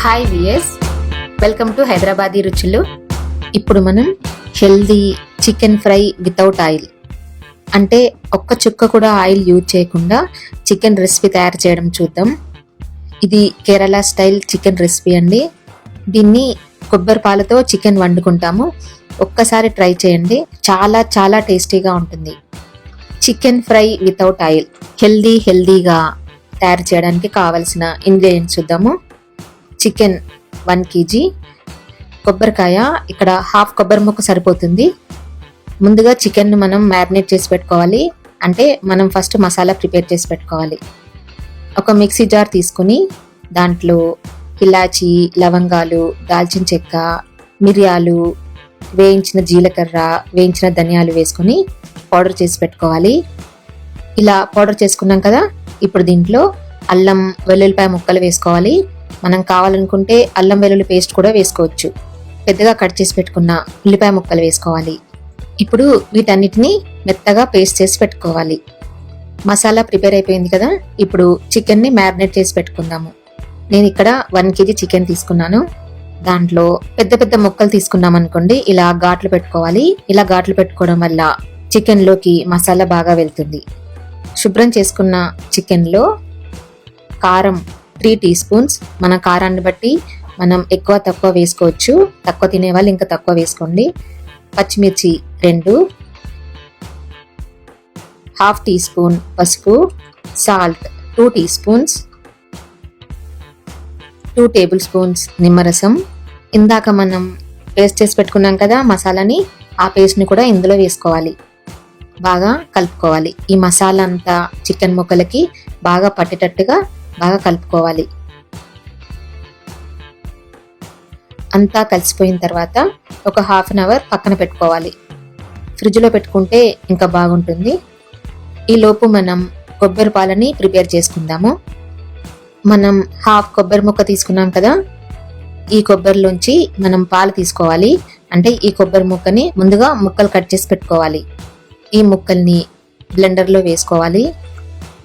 Hi విఎస్, welcome to Hyderabadi రుచులు. ఇప్పుడు మనం healthy chicken fry without oil, అంటే ఒక్క చుక్క కూడా ఆయిల్ యూజ్ చేయకుండా చికెన్ రెసిపీ తయారు చేయడం చూద్దాం. ఇది కేరళ స్టైల్ చికెన్ రెసిపీ అండి. దీన్ని కొబ్బరి పాలతో చికెన్ వండుకుంటాము. ఒక్కసారి ట్రై చేయండి, చాలా చాలా టేస్టీగా ఉంటుంది. చికెన్ ఫ్రై వితౌట్ ఆయిల్ హెల్దీగా తయారు చేయడానికి కావలసిన ఇంగ్రీడియంట్స్ చూద్దాము. చికెన్ 1 kg, కొబ్బరికాయ ఇక్కడ హాఫ్ కొబ్బరి ముక్క సరిపోతుంది. ముందుగా చికెన్ మనం మ్యారినేట్ చేసి పెట్టుకోవాలి, అంటే మనం ఫస్ట్ మసాలా ప్రిపేర్ చేసి పెట్టుకోవాలి. ఒక మిక్సీ జార్ తీసుకుని దాంట్లో ఇలాచి, లవంగాలు, దాల్చిన చెక్క, మిరియాలు, వేయించిన జీలకర్ర, వేయించిన ధనియాలు వేసుకొని పౌడర్ చేసి పెట్టుకోవాలి. ఇలా పౌడర్ చేసుకున్నాం కదా, ఇప్పుడు దీంట్లో అల్లం వెల్లుల్లిపాయ ముక్కలు వేసుకోవాలి. మనం కావాలనుకుంటే అల్లం వెల్లుల్లి పేస్ట్ కూడా వేసుకోవచ్చు. పెద్దగా కట్ చేసి పెట్టుకున్న ఉల్లిపాయ ముక్కలు వేసుకోవాలి. ఇప్పుడు వీటన్నిటిని మెత్తగా పేస్ట్ చేసి పెట్టుకోవాలి. మసాలా ప్రిపేర్ అయిపోయింది కదా, ఇప్పుడు చికెన్ని మ్యారినేట్ చేసి పెట్టుకుందాము. నేను ఇక్కడ 1 kg చికెన్ తీసుకున్నాను. దాంట్లో పెద్ద పెద్ద ముక్కలు తీసుకున్నాం అనుకోండి, ఇలా ఘాట్లు పెట్టుకోవాలి. ఇలా ఘాట్లు పెట్టుకోవడం వల్ల చికెన్లోకి మసాలా బాగా వెళ్తుంది. శుభ్రం చేసుకున్న చికెన్లో కారం 3 teaspoons, మన కారాన్ని బట్టి మనం ఎక్కువ తక్కువ వేసుకోవచ్చు. తక్కువ తినే వాళ్ళు ఇంకా తక్కువ వేసుకోండి. పచ్చిమిర్చి 2, ½ teaspoon పసుపు, సాల్ట్ 2 teaspoons, 2 tablespoons నిమ్మరసం. ఇందాక మనం పేస్ట్ చేసి పెట్టుకున్నాం కదా మసాలాని, ఆ పేస్ట్ని కూడా ఇందులో వేసుకోవాలి. బాగా కలుపుకోవాలి. ఈ మసాలా అంతా చికెన్ ముక్కలకి బాగా పట్టేటట్టుగా బాగా కలుపుకోవాలి. అంతా కలిసిపోయిన తర్వాత ఒక ½ hour పక్కన పెట్టుకోవాలి. ఫ్రిడ్జ్లో పెట్టుకుంటే ఇంకా బాగుంటుంది. ఈలోపు మనం కొబ్బరి పాలని ప్రిపేర్ చేసుకుందాము. మనం ½ కొబ్బరి ముక్క తీసుకున్నాం కదా, ఈ కొబ్బరిలోంచి మనం పాలు తీసుకోవాలి. అంటే ఈ కొబ్బరి ముక్కని ముందుగా ముక్కలు కట్ చేసి పెట్టుకోవాలి. ఈ ముక్కల్ని బ్లెండర్లో వేసుకోవాలి.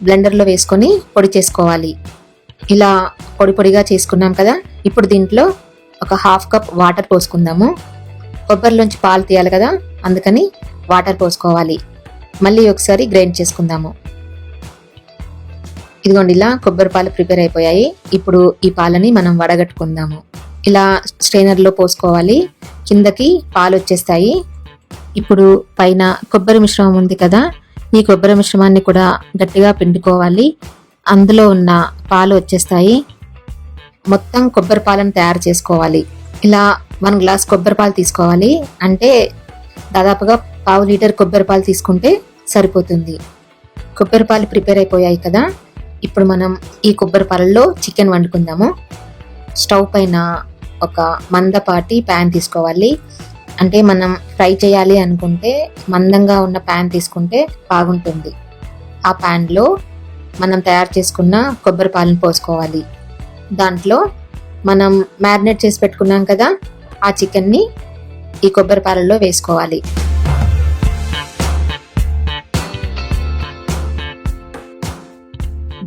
బ్లెండర్లో వేసుకొని పొడి చేసుకోవాలి. ఇలా పొడి పొడిగా చేసుకున్నాం కదా, ఇప్పుడు దీంట్లో ఒక ½ cup వాటర్ పోసుకుందాము. కొబ్బరిలోంచి పాలు తీయాలి కదా, అందుకని వాటర్ పోసుకోవాలి. మళ్ళీ ఒకసారి గ్రైండ్ చేసుకుందాము. ఇదిగోండి, ఇలా కొబ్బరి పాలు ప్రిపేర్ అయిపోయాయి. ఇప్పుడు ఈ పాలని మనం వడగట్టుకుందాము. ఇలా స్ట్రైనర్లో పోసుకోవాలి. కిందకి పాలు వచ్చేస్తాయి. ఇప్పుడు పైన కొబ్బరి మిశ్రమం ఉంది కదా, ఈ కొబ్బరి మిశ్రమాన్ని కూడా గట్టిగా పిండుకోవాలి. అందులో ఉన్న పాలు వచ్చేస్తాయి. మొత్తం కొబ్బరి పాలను తయారు చేసుకోవాలి. ఇలా 1 glass కొబ్బరి పాలు తీసుకోవాలి. అంటే దాదాపుగా ½ లీటర్ కొబ్బరి పాలు తీసుకుంటే సరిపోతుంది. కొబ్బరి పాలు ప్రిపేర్ అయిపోయాయి కదా, ఇప్పుడు మనం ఈ కొబ్బరి పాలల్లో చికెన్ వండుకుందాము. స్టవ్ పైన ఒక మందపాటి ప్యాన్ తీసుకోవాలి. అంటే మనం ఫ్రై చేయాలి అనుకుంటే మందంగా ఉన్న ప్యాన్ తీసుకుంటే బాగుంటుంది. ఆ ప్యాన్లో మనం తయారు చేసుకున్న కొబ్బరి పాలను పోసుకోవాలి. దాంట్లో మనం మ్యారినేట్ చేసి పెట్టుకున్నాం కదా, ఆ చికెన్ని ఈ కొబ్బరి పాలల్లో వేసుకోవాలి.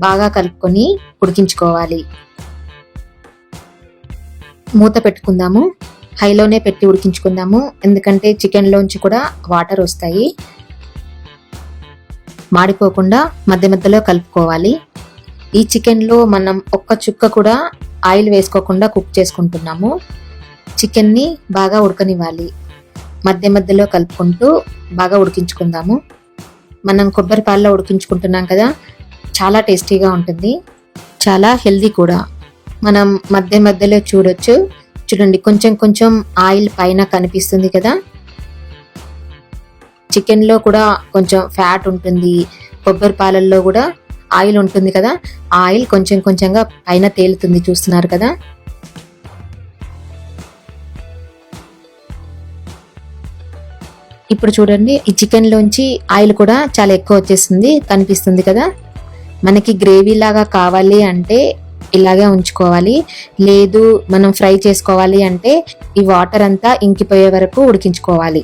బాగా కలుపుకొని ఉడికించుకోవాలి. మూత పెట్టుకుందాము. హైలోనే పెట్టి ఉడికించుకుందాము, ఎందుకంటే చికెన్లోంచి కూడా వాటర్ వస్తాయి. మాడిపోకుండా మధ్య మధ్యలో కలుపుకోవాలి. ఈ చికెన్లో మనం ఒక్క చుక్క కూడా ఆయిల్ వేసుకోకుండా కుక్ చేసుకుంటున్నాము. చికెన్ని బాగా ఉడకనివ్వాలి. మధ్య మధ్యలో కలుపుకుంటూ బాగా ఉడికించుకుందాము. మనం కొబ్బరి పాలలో ఉడికించుకుంటున్నాం కదా, చాలా టేస్టీగా ఉంటుంది, చాలా హెల్దీ కూడా. మనం మధ్య మధ్యలో చూడండి, కొంచెం కొంచెం ఆయిల్ పైన కనిపిస్తుంది కదా. చికెన్లో కూడా కొంచెం ఫ్యాట్ ఉంటుంది, కొబ్బరి పాలల్లో కూడా ఆయిల్ ఉంటుంది కదా, ఆ ఆయిల్ కొంచెం కొంచెంగా పైన తేలుతుంది, చూస్తున్నారు కదా. ఇప్పుడు చూడండి, ఈ చికెన్లోంచి ఆయిల్ కూడా చాలా ఎక్కువ వచ్చేస్తుంది, కనిపిస్తుంది కదా. మనకి గ్రేవీ లాగా కావాలి అంటే ఇలాగే ఉంచుకోవాలి. లేదు మనం ఫ్రై చేసుకోవాలి అంటే ఈ వాటర్ అంతా ఇంకిపోయే వరకు ఉడికించుకోవాలి.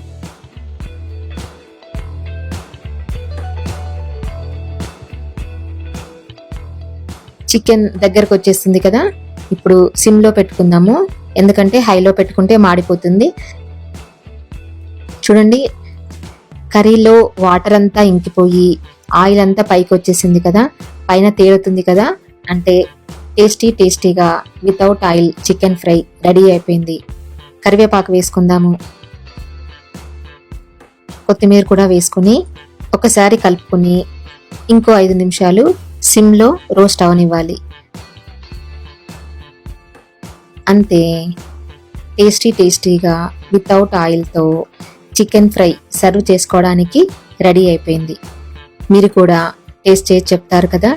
చికెన్ దగ్గరకు వచ్చేస్తుంది కదా, ఇప్పుడు సిమ్లో పెట్టుకుందాము, ఎందుకంటే హైలో పెట్టుకుంటే మాడిపోతుంది. చూడండి, కర్రీలో వాటర్ అంతా ఇంకిపోయి ఆయిల్ అంతా పైకి వచ్చేసింది కదా, పైన తేలుతుంది కదా, అంటే టేస్టీగా without oil chicken fry ready అయిపోయింది. కరివేపాకు వేసుకుందాము, కొత్తిమీర కూడా వేసుకుని ఒకసారి కలుపుకొని ఇంకో 5 నిమిషాలు సిమ్లో రోస్ట్ అవనివ్వాలి. అంతే, టేస్టీగా వితౌట్ ఆయిల్తో చికెన్ ఫ్రై సర్వ్ చేసుకోవడానికి రెడీ అయిపోయింది. మీరు కూడా టేస్ట్ చేసి చెప్తారు కదా.